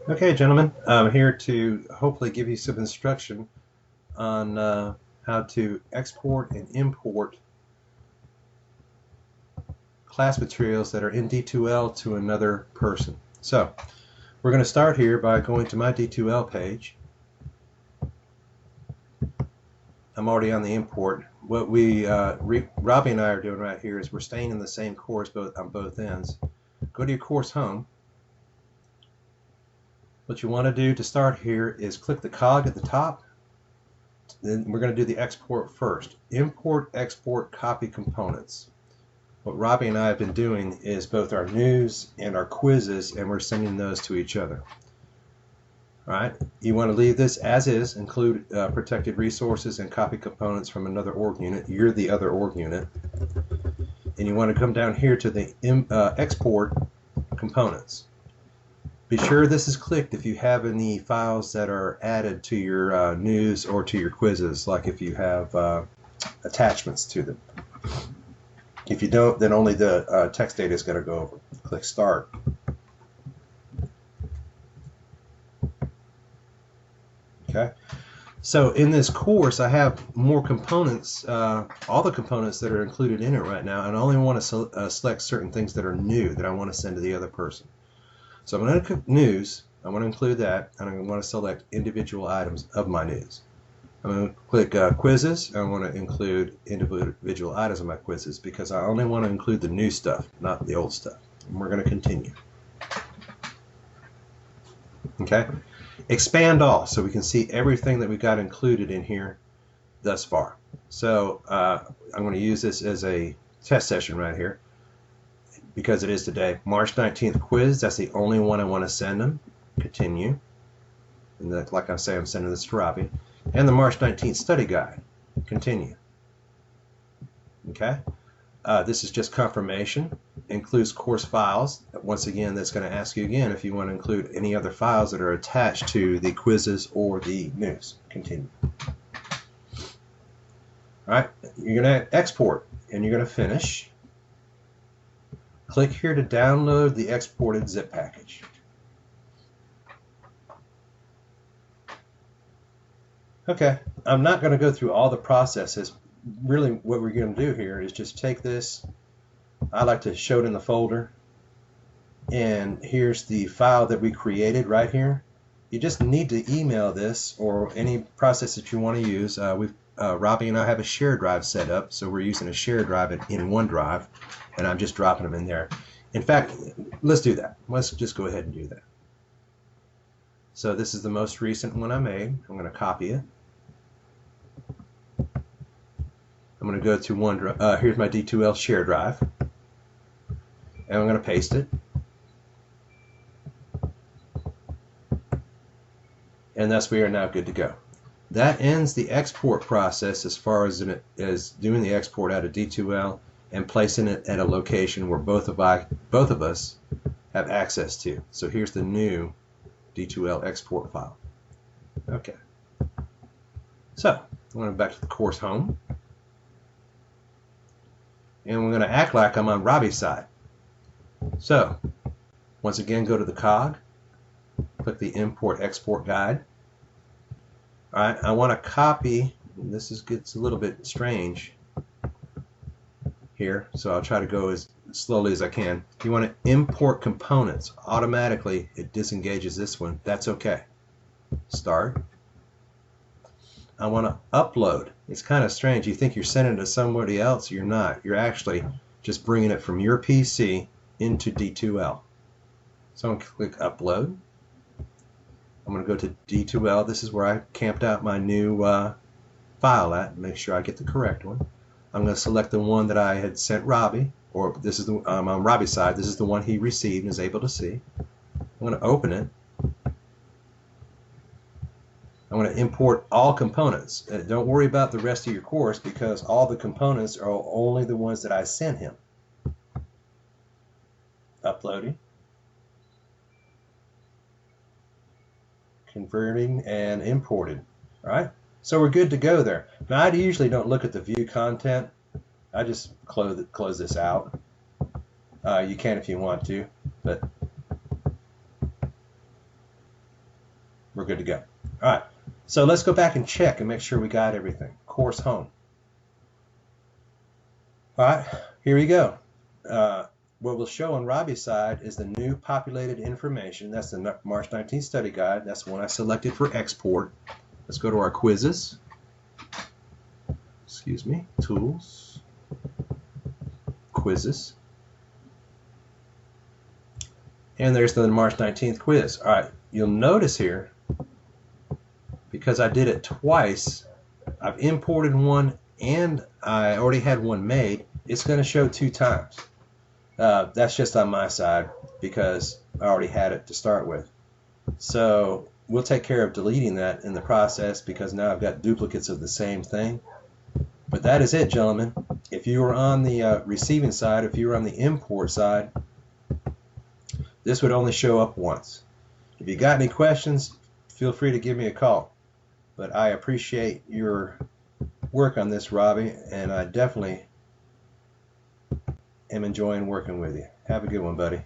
Okay, gentlemen, I'm here to hopefully give you some instruction on how to export and import class materials that are in D2L to another person. So we're going to start here by going to my D2L page. I'm already on the import. What Robbie and I are doing right here is we're staying in the same course on both ends. Go to your course home. What you want to do to start here is click the cog at the top. Then we're going to do the export first. Import, export, copy components. What Robbie and I have been doing is both our news and our quizzes, and we're sending those to each other. All right, you want to leave this as is, include protected resources and copy components from another org unit. You're the other org unit. And you want to come down here to the export components. Be sure this is clicked if you have any files that are added to your news or to your quizzes, like if you have attachments to them. If you don't, then only the text data is going to go over. Click Start. Okay. So in this course, I have more components, all the components that are included in it right now, and I only want to select certain things that are new that I want to send to the other person. So I'm going to click News. I want to include that, and I want to select individual items of my news. I'm going to click Quizzes. I want to include individual items of my quizzes because I only want to include the new stuff, not the old stuff. And we're going to continue. Okay. Expand all so we can see everything that we got included in here thus far. So I'm going to use this as a test session right here. Because it is today, March 19th quiz, that's the only one I want to send them. Continue. And that, like I say, I'm sending this to Robbie. And the March 19th study guide. Continue. Okay. This is just confirmation. Includes course files. Once again, that's going to ask you again if you want to include any other files that are attached to the quizzes or the news. Continue. All right. You're going to export and you're going to finish. Click here to download the exported zip package. Okay, I'm not going to go through all the processes. Really what we're going to do here is just take this. I like to show it in the folder. And here's the file that we created right here. You just need to email this or any process that you want to use. Robbie and I have a shared drive set up, so we're using a shared drive in OneDrive, and I'm just dropping them in there. In fact, let's do that. Let's just go ahead and do that. So this is the most recent one I made. I'm going to copy it. I'm going to go to OneDrive. Here's my D2L share drive, and I'm going to paste it. And thus we are now good to go. That ends the export process as far as doing the export out of D2L and placing it at a location where both of us have access to. So here's the new D2L export file. Okay. So I'm going back to the course home. And we're going to act like I'm on Robbie's side. So once again, go to the cog, click the Import Export Guide. All right, I want to copy, and this gets a little bit strange here, so I'll try to go as slowly as I can. You want to import components. Automatically, it disengages this one. That's okay. Start. I want to upload. It's kind of strange. You think you're sending it to somebody else. You're not. You're actually just bringing it from your PC into D2L. So I'm going to click Upload. I'm going to go to D2L. This is where I camped out my new file at. Make sure I get the correct one. I'm going to select the one that I had sent Robbie, or this is the on Robbie's side. This is the one he received and is able to see. I'm going to open it. I'm going to import all components. Don't worry about the rest of your course because all the components are only the ones that I sent him. Uploading. Converting and imported. All right, so we're good to go there. Now I usually don't look at the view content. I just close this out. You can if you want to, but we're good to go. All right, so let's go back and check and make sure we got everything. Course home. All right, here we go. What we'll show on Robbie's side is the new populated information. That's the March 19th study guide. That's the one I selected for export. Let's go to our quizzes. Excuse me, tools, quizzes. And there's the March 19th quiz. All right, you'll notice here, because I did it twice, I've imported one and I already had one made. It's going to show 2 times. That's just on my side because I already had it to start with. So we'll take care of deleting that in the process because now I've got duplicates of the same thing. But that is it, gentlemen. If you were on the receiving side, if you were on the import side, this would only show up once. If you got any questions, feel free to give me a call. But I appreciate your work on this, Robbie, and I definitely am enjoying working with you. Have a good one, buddy.